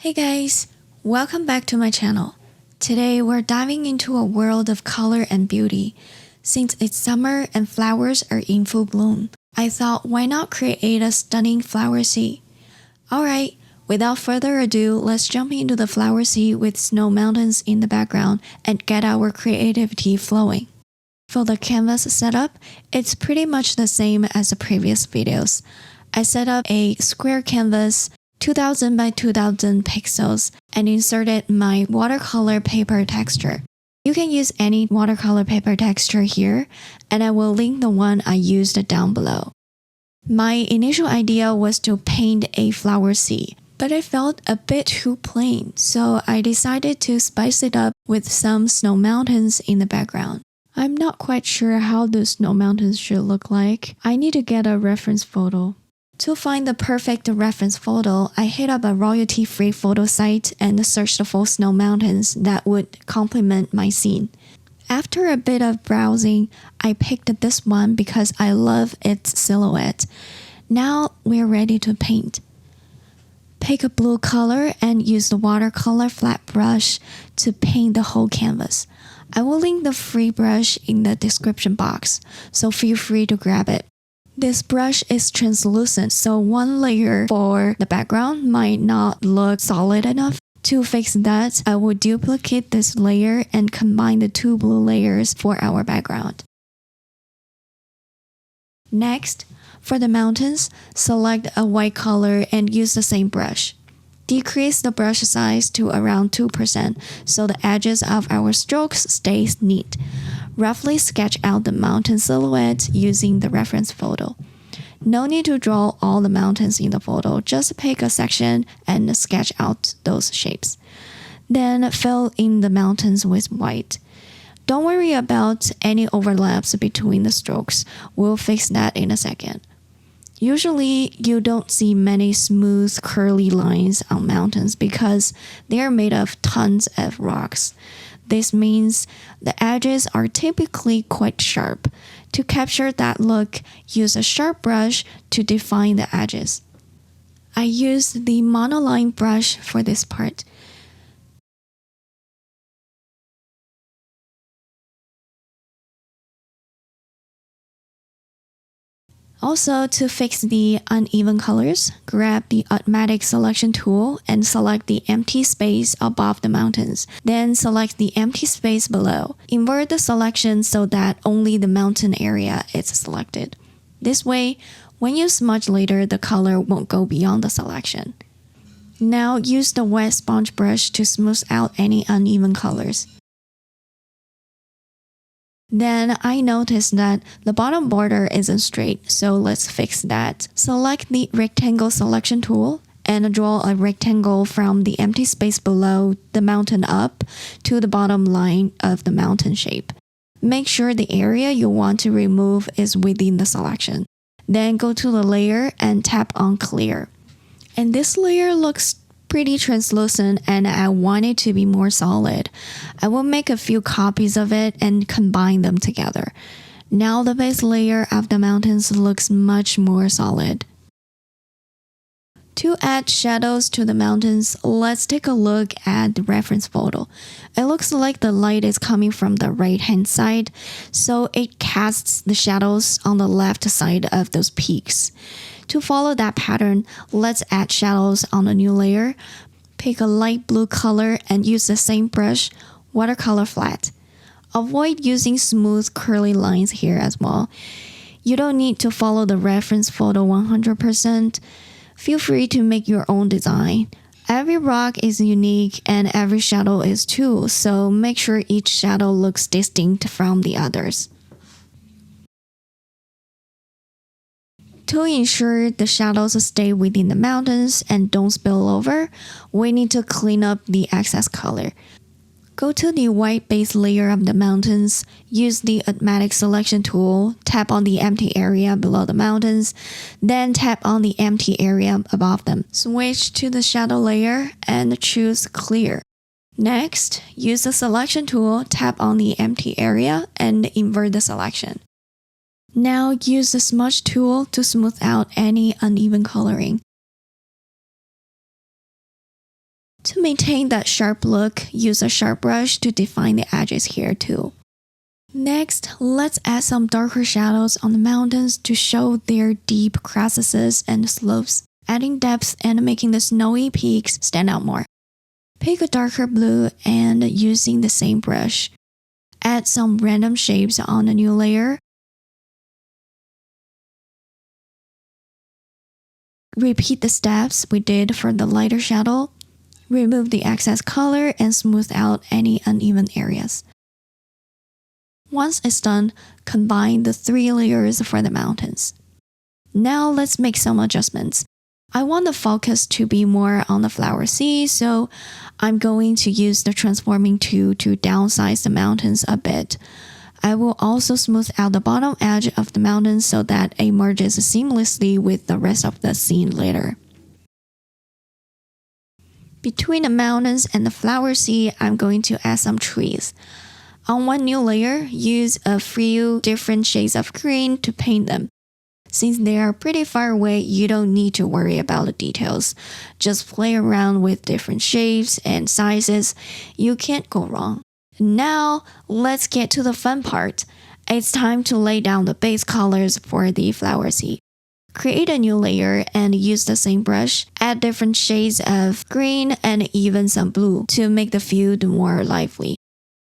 Hey guys, welcome back to my channel. Today we're diving into a world of color and beauty. Since it's summer and flowers are in full bloom, I thought why not create a stunning flower sea? Alright, without further ado, let's jump into the flower sea with snow mountains in the background and get our creativity flowing. For the canvas setup, it's pretty much the same as the previous videos. I set up a square canvas 2000 by 2000 pixels and inserted my watercolor paper texture. You can use any watercolor paper texture here, and I will link the one I used down below. My initial idea was to paint a flower sea, but it felt a bit too plain, so I decided to spice it up with some snow mountains in the background. I'm not quite sure how the snow mountains should look like. I need to get a reference photo. To find the perfect reference photo, I hit up a royalty-free photo site and searched for snow mountains that would complement my scene. After a bit of browsing, I picked this one because I love its silhouette. Now we're ready to paint. Pick a blue color and use the Watercolor-Flat brush to paint the whole canvas. I will link the free brush in the description box, so feel free to grab it. This brush is translucent, so one layer for the background might not look solid enough. To fix that, I will duplicate this layer and combine the two blue layers for our background. Next, for the mountains, select a white color and use the same brush. Decrease the brush size to around 2% so the edges of our strokes stays neat. Roughly sketch out the mountain silhouette using the reference photo. No need to draw all the mountains in the photo, just pick a section and sketch out those shapes. Then fill in the mountains with white. Don't worry about any overlaps between the strokes, we'll fix that in a second. Usually, you don't see many smooth, curly lines on mountains because they are made of tons of rocks. This means the edges are typically quite sharp. To capture that look, use a sharp brush to define the edges. I used the Monoline brush for this part. Also, to fix the uneven colors, grab the automatic selection tool and select the empty space above the mountains. Then select the empty space below. Invert the selection so that only the mountain area is selected. This way, when you smudge later, the color won't go beyond the selection. Now use the wet sponge brush to smooth out any uneven colors. Then I noticed that the bottom border isn't straight, so let's fix that. Select the rectangle selection tool and draw a rectangle from the empty space below the mountain up to the bottom line of the mountain shape. Make sure the area you want to remove is within the selection. Then go to the layer and tap on clear. And this layer looks pretty translucent and I want it to be more solid. I will make a few copies of it and combine them together. Now the base layer of the mountains looks much more solid. To add shadows to the mountains, let's take a look at the reference photo. It looks like the light is coming from the right-hand side, so it casts the shadows on the left side of those peaks. To follow that pattern, let's add shadows on a new layer. Pick a light blue color and use the same brush, Watercolor-Flat. Avoid using smooth curly lines here as well. You don't need to follow the reference photo 100%. Feel free to make your own design. Every rock is unique and every shadow is too, so make sure each shadow looks distinct from the others. To ensure the shadows stay within the mountains and don't spill over, we need to clean up the excess color. Go to the white base layer of the mountains, use the automatic selection tool, tap on the empty area below the mountains, then tap on the empty area above them. Switch to the shadow layer and choose clear. Next, use the selection tool, tap on the empty area and invert the selection. Now use the smudge tool to smooth out any uneven coloring. To maintain that sharp look, use a sharp brush to define the edges here too. Next, let's add some darker shadows on the mountains to show their deep crevices and slopes, adding depth and making the snowy peaks stand out more. Pick a darker blue and using the same brush, add some random shapes on a new layer. Repeat the steps we did for the lighter shadow. Remove the excess color and smooth out any uneven areas. Once it's done, combine the 3 layers for the mountains. Now let's make some adjustments. I want the focus to be more on the flower sea, so I'm going to use the transforming tool to downsize the mountains a bit. I will also smooth out the bottom edge of the mountain so that it merges seamlessly with the rest of the scene later. Between the mountains and the flower sea, I'm going to add some trees. On one new layer, use a few different shades of green to paint them. Since they are pretty far away, you don't need to worry about the details. Just play around with different shapes and sizes. You can't go wrong. Now, let's get to the fun part. It's time to lay down the base colors for the flower sea. Create a new layer and use the same brush. Add different shades of green and even some blue to make the field more lively.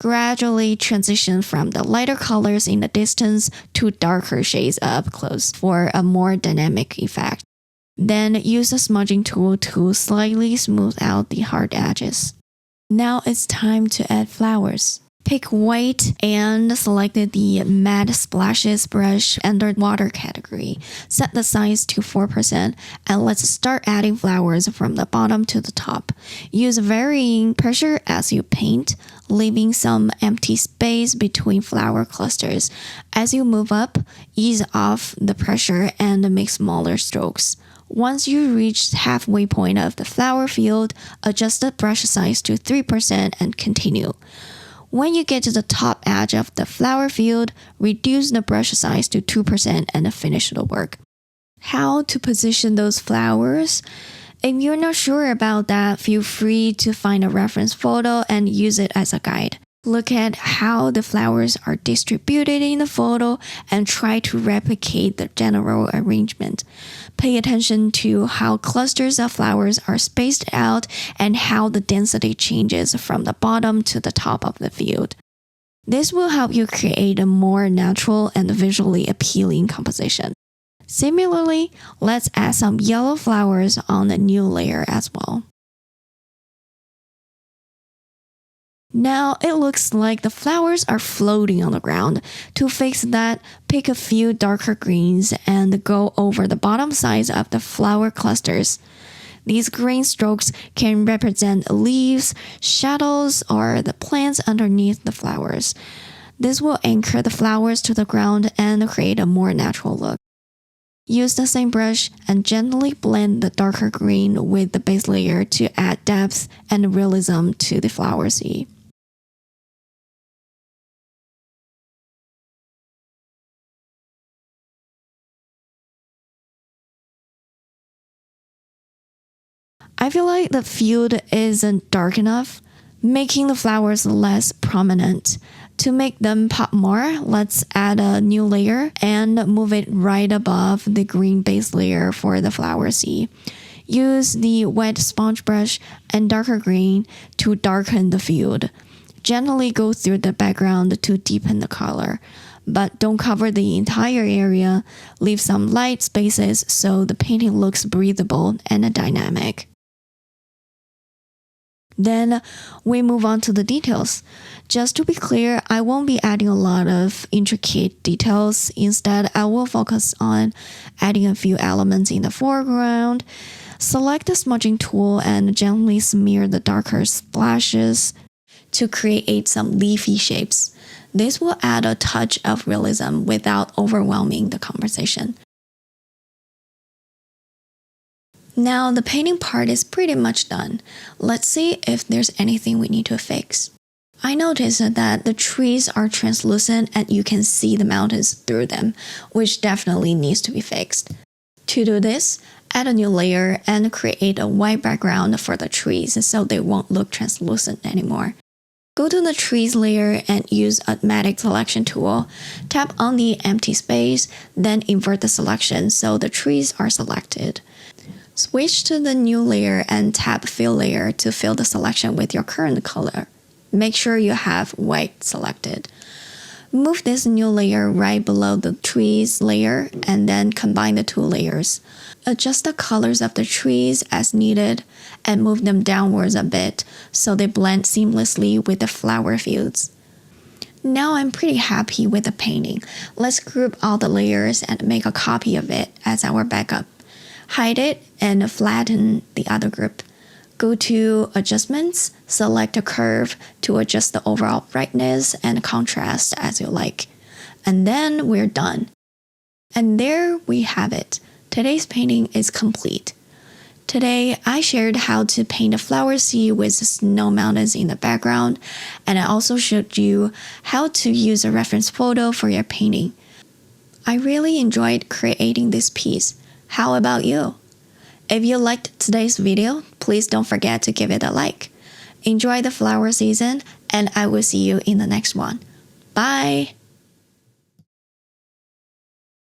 Gradually transition from the lighter colors in the distance to darker shades up close for a more dynamic effect. Then use the smudging tool to slightly smooth out the hard edges. Now it's time to add flowers. Pick white and select the matte splashes brush under water category. Set the size to 4% and let's start adding flowers from the bottom to the top. Use varying pressure as you paint, leaving some empty space between flower clusters. As you move up, ease off the pressure and make smaller strokes. Once you reach the halfway point of the flower field, adjust the brush size to 3% and continue. When you get to the top edge of the flower field, reduce the brush size to 2% and finish the work. How to position those flowers? If you're not sure about that, feel free to find a reference photo and use it as a guide. Look at how the flowers are distributed in the photo and try to replicate the general arrangement. Pay attention to how clusters of flowers are spaced out and how the density changes from the bottom to the top of the field. This will help you create a more natural and visually appealing composition. Similarly, let's add some yellow flowers on the new layer as well. Now it looks like the flowers are floating on the ground. To fix that, pick a few darker greens and go over the bottom sides of the flower clusters. These green strokes can represent leaves, shadows, or the plants underneath the flowers. This will anchor the flowers to the ground and create a more natural look. Use the same brush and gently blend the darker green with the base layer to add depth and realism to the flower sea. I feel like the field isn't dark enough, making the flowers less prominent. To make them pop more, let's add a new layer and move it right above the green base layer for the flower sea. Use the wet sponge brush and darker green to darken the field. Gently go through the background to deepen the color, but don't cover the entire area. Leave some light spaces so the painting looks breathable and dynamic. Then we move on to the details. Just to be clear, I won't be adding a lot of intricate details. Instead, I will focus on adding a few elements in the foreground. Select the smudging tool and gently smear the darker splashes to create some leafy shapes. This will add a touch of realism without overwhelming the composition. Now the painting part is pretty much done. Let's see if there's anything we need to fix. I noticed that the trees are translucent and you can see the mountains through them, which definitely needs to be fixed. To do this, Add a new layer and create a white background for the trees so they won't look translucent anymore. Go to the trees layer and use automatic selection tool. Tap on the empty space, then invert the selection so the trees are selected. Switch to the new layer and tap fill layer to fill the selection with your current color. Make sure you have white selected. Move this new layer right below the trees layer and then combine the two layers. Adjust the colors of the trees as needed and move them downwards a bit so they blend seamlessly with the flower fields. Now I'm pretty happy with the painting. Let's group all the layers and make a copy of it as our backup. Hide it and flatten the other group. Go to Adjustments, select a curve to adjust the overall brightness and contrast as you like. And then we're done. And there we have it. Today's painting is complete. Today, I shared how to paint a flower sea with snow mountains in the background, and I also showed you how to use a reference photo for your painting. I really enjoyed creating this piece. How about you? If you liked today's video, please don't forget to give it a like. Enjoy the flower season, and I will see you in the next one. Bye!